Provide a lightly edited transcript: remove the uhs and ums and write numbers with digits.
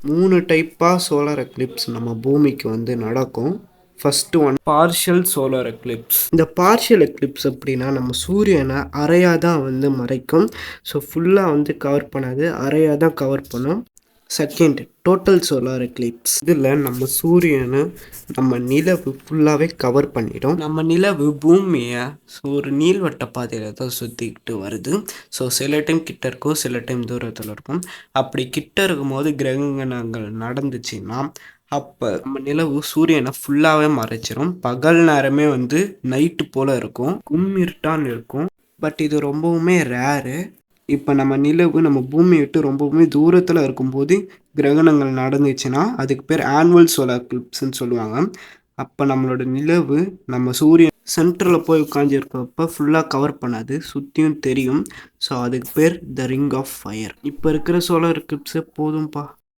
3 டைப்பாக solar Eclipse நம்ம பூமிக்கு வந்து நடக்கும். First one partial solar Eclipse. இந்த பார்ஷியல் எக்லிப்ஸ் அப்படின்னா நம்ம சூரியனை அரையாக தான் வந்து மறைக்கும். ஸோ ஃபுல்லாக வந்து கவர் பண்ணாது, அரையாக தான் கவர் பண்ணும். Second total solar Eclipse. இதில் நம்ம சூரியனை நம்ம நிலவு ஃபுல்லாகவே கவர் பண்ணிடும். நம்ம நிலவு பூமியை ஒரு நீள்வட்ட பாதையில் தான் சுற்றிக்கிட்டு வருது. ஸோ சில டைம் கிட்ட இருக்கும், சில டைம் தூரத்தில் இருக்கும். அப்படி கிட்ட இருக்கும்போது கிரகணங்கள் நடந்துச்சுன்னா அப்போ நம்ம நிலவு சூரியனை ஃபுல்லாகவே மறைச்சிரும். பகல் நேரமே வந்து நைட்டு போல் இருக்கும், கும்மிருட்டான்னு இருக்கும். பட் இது ரொம்பவுமே ரேரு. இப்போ நம்ம நிலவு நம்ம பூமியை விட்டு ரொம்பவுமே தூரத்தில் இருக்கும்போது கிரகணங்கள் நடந்துச்சுன்னா அதுக்கு பேர் ஆனுவல் சோலார் எக்லிப்ஸ்ன்னு சொல்லுவாங்க. அப்போ நம்மளோட நிலவு நம்ம சூரியன் சென்டரில் போய் உட்காந்துருக்கப்ப ஃபுல்லாக கவர் பண்ணாது, சுற்றியும் தெரியும். ஸோ அதுக்கு பேர் த ரிங் ஆஃப் ஃபயர். இப்போ இருக்கிற சோலார் எக்லிப்ஸே போதும்ப்பா.